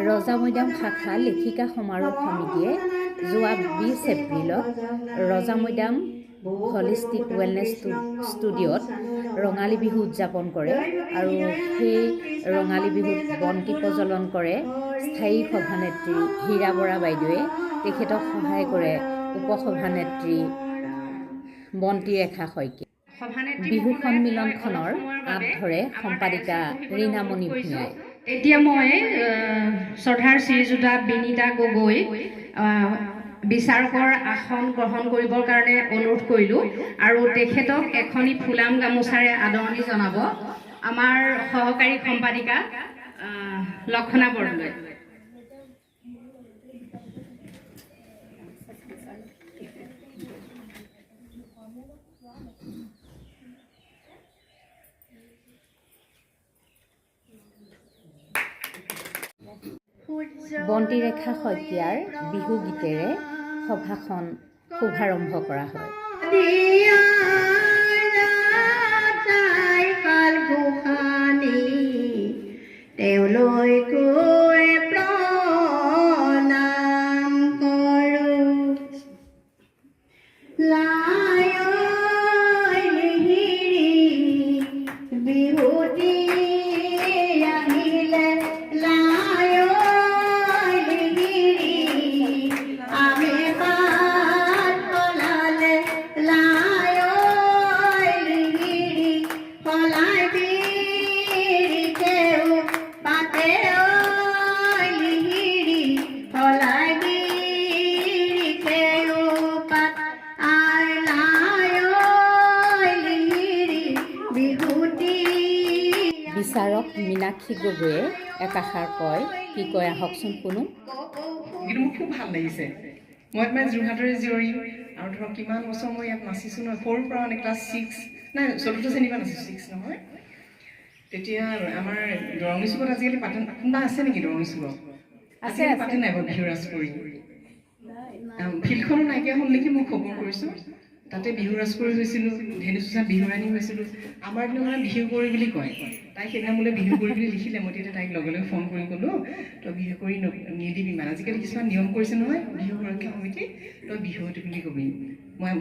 ৰজা মৈদাম শাখা লেখিকা সমাৰোহ সমিতিয়ে যোৱা 20 এপ্ৰিলত ৰজা মৈদাম হলিষ্টিক ৱেলনেছ ষ্টুডিঅ'ত ৰঙালী বিহু উদযাপন কৰে আৰু সেই ৰঙালী বিহুত বন্তি প্ৰজ্বলন কৰে স্থায়ী সভানেত্ৰী হীৰা বৰা বাইদেৱে। তেখেতক সহায় কৰে উপসভানেত্ৰী বন্তি ৰেখা শইকীয়া। বিহু সন্মিলনখনৰ আঁত ধৰে সম্পাদিকা ৰীণামণি ভূঞাই। এতিয়া মই শ্ৰদ্ধাৰ শ্ৰীযুতা বিনীতা গগৈ বিচাৰকৰ আসন গ্ৰহণ কৰিবৰ কাৰণে অনুৰোধ কৰিলোঁ আৰু তেখেতক এখনি ফুলাম গামোচাৰে আদৰণি জনাব আমাৰ সহকাৰী সম্পাদিকা লক্ষণা বৰদলৈ। বন্তি ৰেখা শইকীয়াৰ বিহু গীতেৰে সভাখন শুভাৰম্ভ কৰা হয়। বিচাৰক মীনাক্ষী গগৈয়ে একাষাৰ কয়, কি কয় আহকচোন শুনো। কিন্তু মোৰ খুব ভাল লাগিছে। মই মানে যোৰহাটৰে জীয়ৰী আৰু ধৰক কিমান বছৰ মই ইয়াত নাচিছোঁ নহয়, সৰুৰ পৰা মানে ক্লাছ 6 নাই 4th শ্ৰেণীৰ পৰা নাচিছোঁ, 6 নহয়। তেতিয়া আমাৰ দৰঙী চুকত আজিকালি পাতে, কোনোবা আছে নেকি দৰঙী চুকত? আছে পাতে নাই বাৰু বিহু ৰাজ কৰি? ফিল্ডখনো নাইকিয়া হ'ল নেকি মই খবৰ কৰিছোঁ। তাতে বিহু ৰাজ কৰি হৈছিলোঁ, ধেনু চুচাত বিহুৰাণী হৈছিলোঁ। আমাৰ দিনত মানে বিহু কৰি বুলি কয়। তাই সেইদিনা মোলৈ বিহু কৰি বুলি লিখিলে, মই তেতিয়া তাইক লগে লগে ফোন কৰি ক'লোঁ, তই বিহু কৰি নিদিবি মানে, আজিকালি কিছুমান নিয়ম কৰিছে নহয় বিহু সুৰক্ষা সমিতি, তই বিহুৱতী বুলি কবি।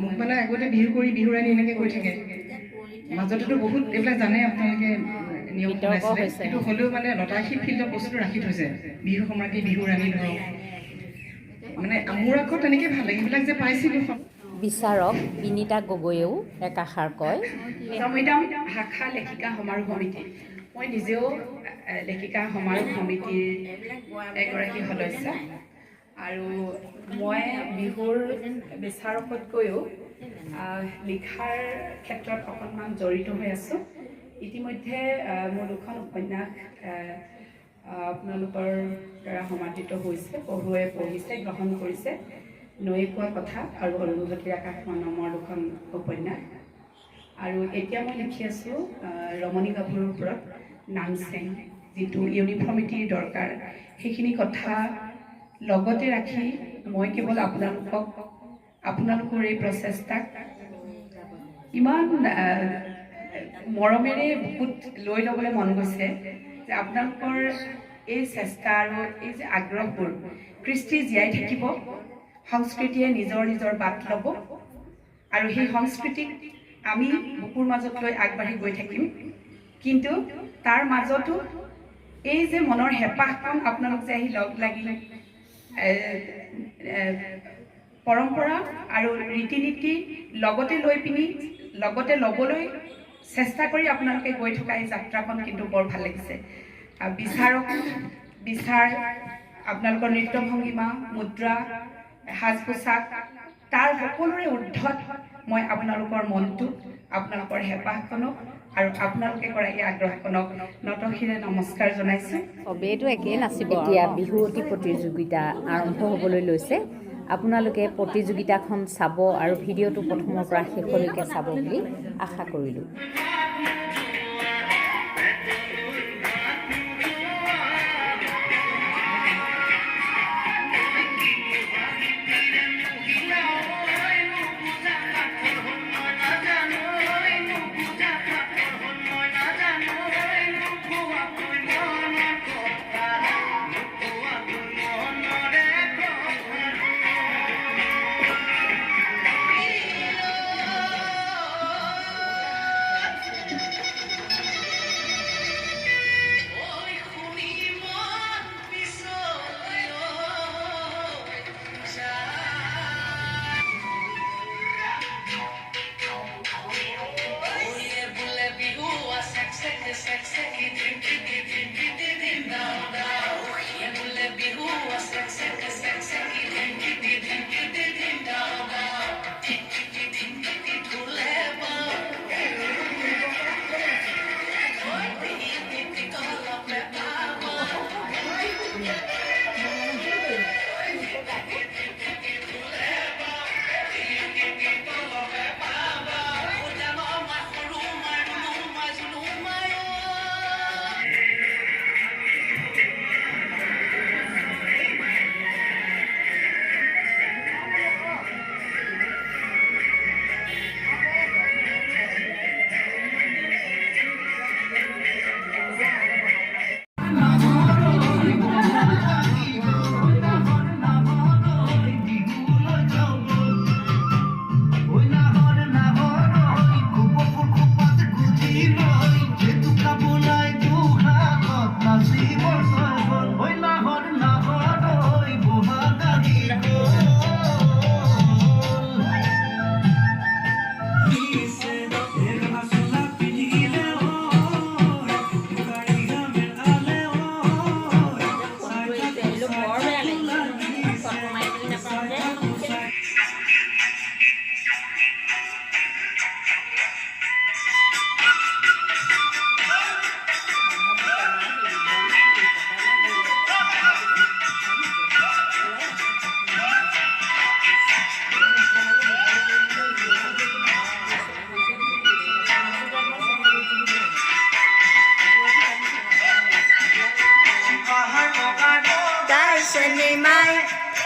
মোক মানে আগতে বিহু কৰি বিহুৰাণী এনেকৈ কৈ থাকে। মাজতেতো বহুত এইবিলাক জানে আপোনালোকে নিয়ম বনাইছিলে, কিন্তু হ'লেও মানে লতাশী ফিল্ডত বস্তুটো ৰাখি থৈছে, বিহু সমাতি বিহুৰাণী ধৰক মানে মোৰ আকৌ তেনেকৈ ভাল লাগে এইবিলাক যে পাইছিলোঁ। বিচাৰক বিনীতা গগৈয়েও একাষাৰ কয়। ৰজা মৈদাম শাখা লেখিকা সমাৰোহ সমিতি, মই নিজেও লেখিকা সমাৰোহ সমিতিৰ এগৰাকী সদস্য আৰু মই বিহুৰ বিচাৰকতকৈও লিখাৰ ক্ষেত্ৰত অকণমান জড়িত হৈ আছোঁ। ইতিমধ্যে মোৰ দুখন উপন্যাস আপোনালোকৰ দ্বাৰা সমাদৃত হৈছে, পঢ়ুৱৈয়ে পঢ়িছে, গ্ৰহণ কৰিছে। নৈ কোৱা কথা আৰু অৰুন্ধতীৰ আকাশখন নামৰ দুখন উপন্যাস। আৰু এতিয়া মই লিখি আছোঁ ৰমণী গাভৰুৰ ওপৰত নামচেং, যিটো ইউনিফৰ্মিটিৰ দৰকাৰ, সেইখিনি কথা লগতে ৰাখি মই কেৱল আপোনালোকৰ এই প্ৰচেষ্টাক ইমান মৰমেৰে বহুত লৈ ল'বলৈ মন গৈছে যে আপোনালোকৰ এই চেষ্টা আৰু এই যে আগ্ৰহবোৰ, কৃষ্টি জীয়াই থাকিব, সংস্কৃতিয়ে নিজৰ নিজৰ বাট ল'ব আৰু সেই সংস্কৃতিক আমি বুকুৰ মাজত লৈ আগবাঢ়ি গৈ থাকিম। কিন্তু তাৰ মাজতো এই যে মনৰ হেঁপাহখন আপোনালোক যে আহি লগ লাগি পৰম্পৰা আৰু ৰীতি নীতি লগতে লৈ পিনি লগতে ল'বলৈ চেষ্টা কৰি আপোনালোকে গৈ থকা এই যাত্ৰাখন কিন্তু বৰ ভাল লাগিছে। বিচাৰ আপোনালোকৰ নৃত্য ভংগীমা, মুদ্ৰা, সাজ পোছাক, তাৰ সকলোৰে ঊৰ্ধত মই আপোনালোকৰ মনটোক, আপোনালোকৰ হেঁপাহখনক আৰু আপোনালোকে কৰা এই আগ্ৰহখনক নতশিৰে নমস্কাৰ জনাইছোঁ। সবেইটো একেই নাচিব। এতিয়া বিহুৱতী প্ৰতিযোগিতা আৰম্ভ হ'বলৈ লৈছে। আপোনালোকে প্ৰতিযোগিতাখন চাব আৰু ভিডিঅ'টো প্ৰথমৰ পৰা শেষলৈকে চাব বুলি আশা কৰিলোঁ।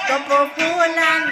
Kepopulan.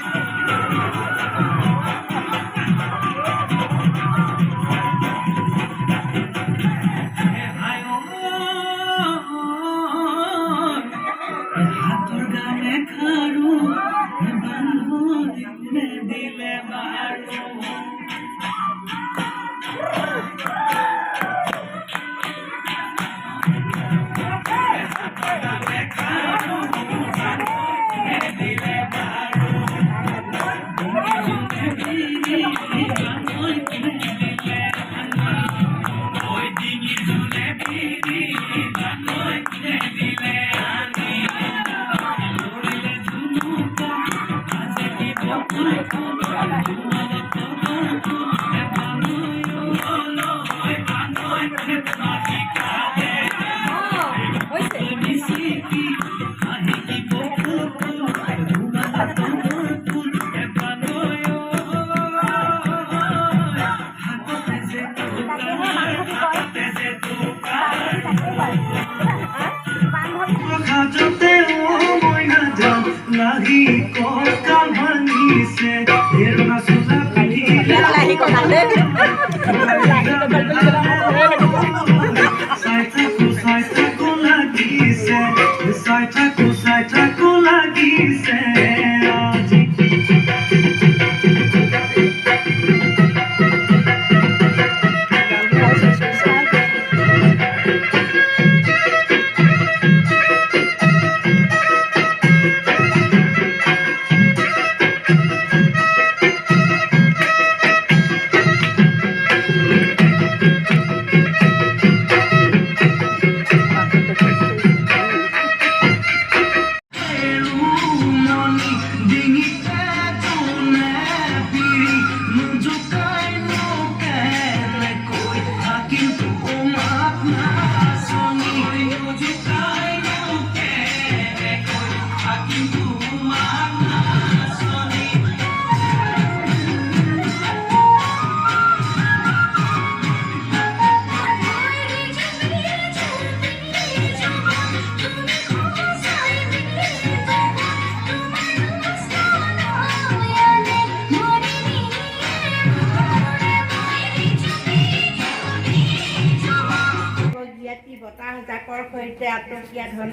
জাকৰ সৈতে আটকীয়া ধন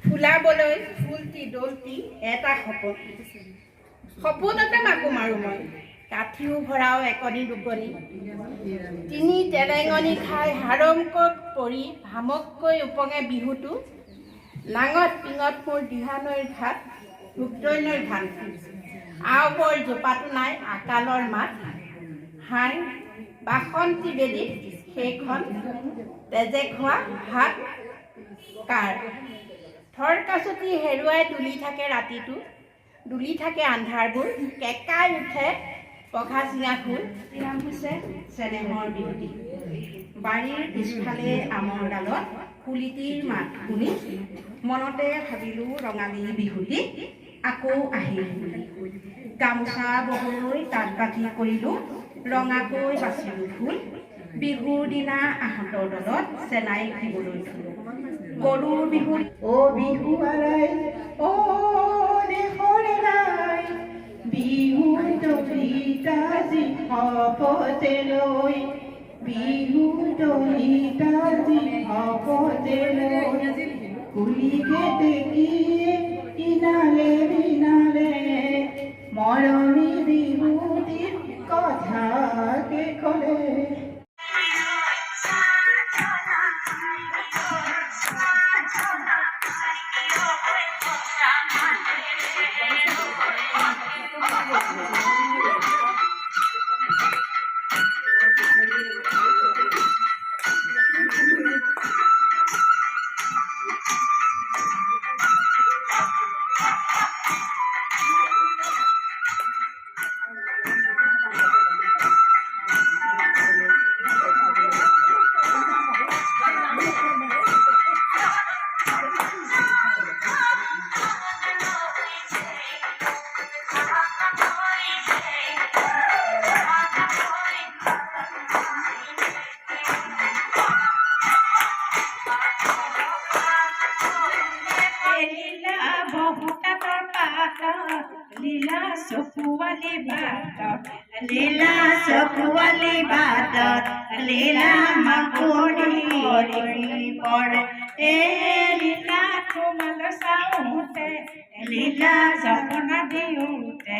ফুলাবলৈ ফুলটি দলটি এটা সপোন সপোনতে মাকো মাৰো মই কাঠিও ভৰাও একনি দুকনি তিনি তেলেঙনি খাই হাৰমকৈ পৰি ভামককৈ উপঙে বিহুটো নাঙত পিঙত মোৰ দিহানৈৰ ঘাট ভুক্তৈনৈৰ ঘাট আওবৰ জোপাটো নাই আকালৰ মাত হাড় বাসন্তী বেদীত সেইখন তেজে খোৱা হাত কাৰ থৰ কাচতি হেৰুৱাই তুলি থাকে ৰাতিটো দুলি থাকে আন্ধাৰবোৰ কেকাই উঠে পঘা চিঙা ফুল নাম হৈছে চেনেহৰ বিহুটি বাৰীৰ পিছফালে আমৰ ডালত কুলিটিৰ মাত শুনি মনতে ভাবিলোঁ ৰঙালী বিহুটি আকৌ আহিল বুলি। গামোচা ববলৈ তাঁত বাতি কৰিলোঁ, ৰঙাকৈ বাচিলোঁ ফুল। বিহুৰ দিনা আহঁতৰ দলত চেনাই দিবলৈ থলোঁ। গৰুৰ বিহুত বিহু আৰাই দেশৰ ৰাই বিহু দলিতা যি শপতে লৈ বিহু দলিতা যি শপতে লৈ কুলিকে দেখিয়ে ইনালে বিনালে মৰমী বিহুটিৰ কথাকে ক'লে। লীলা চকুৱালী বাটত লীলা মাকুৰি পৰে। লীলা তোমালৈ চাওঁতে লীলা জপনা দিওঁতে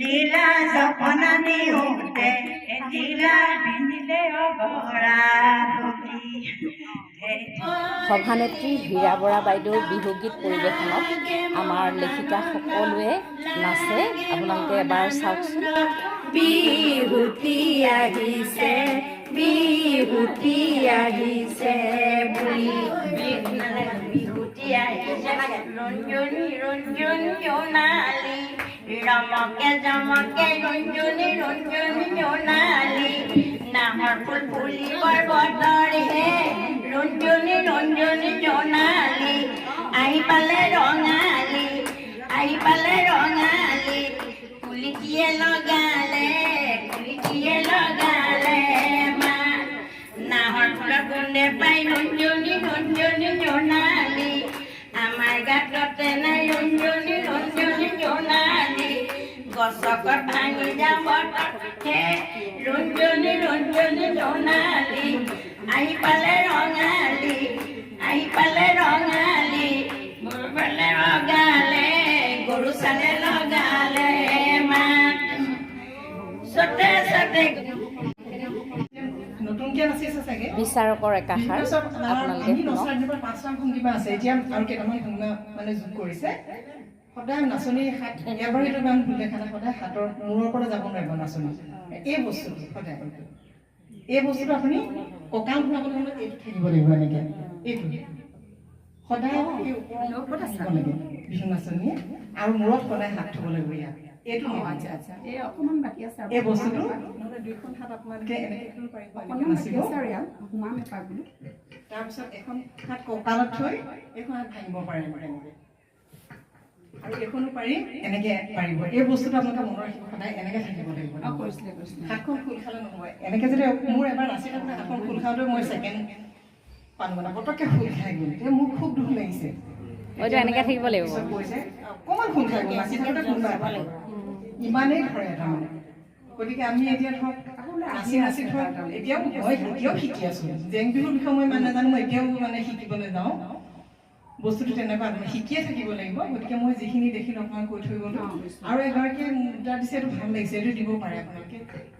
লীলা জপনা দিওঁতে লীলা পিন্ধিলে অগৰা সভানেত্ৰী হীৰা বৰা বাইদেউৰ বিহুগীত পৰিৱেশনত আমাৰ লেখিকা সকলোৱে নাচে। আপোনালোকে এবাৰ চাওকচোন। বিহুতি আহিছে বিহুতি আহিছে বুলি বিহুতি আহিছে ৰঞ্জনী ৰঞ্জনী জোনালী ৰমকে জমকে ৰঞ্জনী ৰঞ্জনী জোনালী নাহৰ ফুল ফুলিবৰ বতৰহে ৰঞ্জনী ৰঞ্জনী জোনালী আহি পালে ৰঙালী আহি পালে ৰঙালী কুলিটিয়ে লগালে মা নাহৰ ফুলৰ গোন্ধে পাই ৰঞ্জনী ৰঞ্জনী জোনালী আমাৰ গাততে নাই ৰঞ্জনী ৰঞ্জনী জোনালী গছকত ভাঙি যাব হে ৰঞ্জনী ৰঞ্জনী জোনালী আহি পালে ৰঙালী আহি পালে ৰঙালী গৰু পালে লগালে গৰু চালে লগালে মা চতে চতে নতুনকে নাচিছে চাগে বিচাৰকৰ একাষাৰ আপোনালোকে শুনক। 5খন কিবা আছে এতিয়া আৰু কেইটামান সংজ্ঞা মানে যোগ কৰিছে। সদায় নাচনী হাত এবাৰ এইটো গান ভুল দেখা নাই, সদায় হাতৰ মূৰৰ পৰা যাব নোৱাৰিব নাচনী। এই বস্তুটো সদায় এই বস্তুটো আপুনি কঁকাল ঘূৰাবলৈ হ'লে এইটো থাকিব লাগিব এনেকে এইটো সদায় এই ওপৰত থাকিব লাগে বিহু নাচনীয়ে আৰু মূৰত সদায় হাত থ'ব লাগিব ইয়াত এইটো আচ্ছা আচ্ছা এই অকণমান বাকী আছে এই বস্তুটো নহ'লে দুইখন হাত আপোনালোকে এনেকৈ পাৰিব নাচিব। তাৰপিছত এখন হাত কঁকালত থৈ এইখন হাত ভাঙিব পাৰে এনেকৈ আৰু এইখনো পাৰি এনেকৈ পাৰিব। এই বস্তুটো আপোনালোকে মনত ৰাখিব সদায় এনেকৈ থাকিব লাগিব। হাতখন খোল খালে নহয় এনেকৈ যদি মোৰ এবাৰ নাচি থাকোঁতে হাতখন খোল খাওঁতে মই ছেকেণ্ড পালোঁ মানে পটককৈ খোল খাই গ'ল। মোৰ খুব দুখ লাগিছে। হয়তো এনেকৈ থাকিব লাগিব। কৈছে অকণমান খোল খাই গ'ল নাচি থাকোঁতে কোনোবা ইমানেই ধৰে তাৰমানে। গতিকে আমি এতিয়া ধৰক নাচি নাচি ধৰক এতিয়াও শিকি আছোঁ। জেং বিহুৰ বিষয়ে মই ইমান নাজানো, মই এতিয়াও মানে শিকিবলৈ যাওঁ। বস্তুটো তেনেকুৱা শিকিয়ে থাকিব লাগিব। গতিকে মই যিখিনি দেখিলোঁ আপোনাক কৈ থৈ গ'লোঁ। আৰু এগৰাকীয়ে মুদ্ৰা দিছে, এইটো ভাল লাগিছে, এইটো দিব পাৰে আপোনালোকে।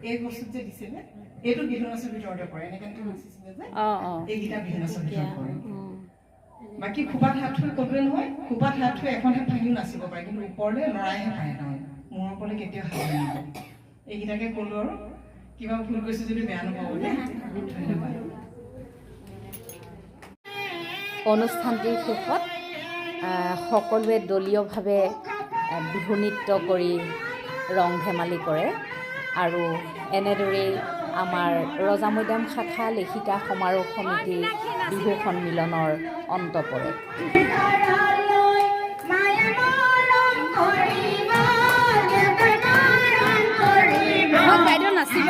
এই বস্তুত যে দিছিলে এইটো বিহু নাচৰ ভিতৰতে পৰে। এনেকৈ নাচিছিলে যে এইকেইটা বিহু নাচৰ ভিতৰত পৰে। বাকী খোপাত হাত থৈ ক'লোৱে নহয়, খোপাত হাত থৈ এখন হাত ভাঙিও নাচিব পাৰে, কিন্তু ওপৰলৈ লৰাইহে পাৰে তাৰমানে, মূৰৰ ওপৰলৈ কেতিয়াও হাত নাযায়। এইকেইটাকে ক'লোঁ আৰু কিবা ভুল কৰিছোঁ যদি বেয়া নাপাব দেই। ধন্যবাদ। অনুষ্ঠানটিৰ শেষত সকলোৱে দলীয়ভাৱে বিহু নৃত্য কৰি ৰং ধেমালি কৰে আৰু এনেদৰেই আমাৰ ৰজা মৈদাম শাখা লেখিকা সমাৰোহ সমিতিৰ বিহু সন্মিলনৰ অন্ত পৰে। বাইদেউ নাচিব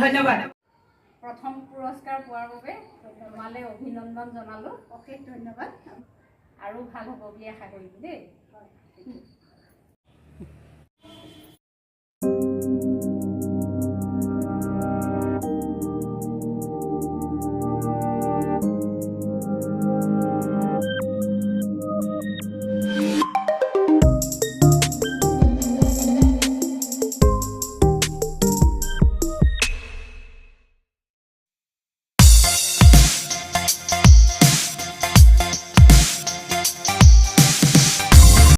ধন্যবাদ। প্ৰথম পুৰস্কাৰ পোৱাৰ বাবে তোমালৈ অভিনন্দন জনালোঁ। অশেষ ধন্যবাদ। আৰু ভাল হ'ব বুলি আশা কৰিছোঁ দেই।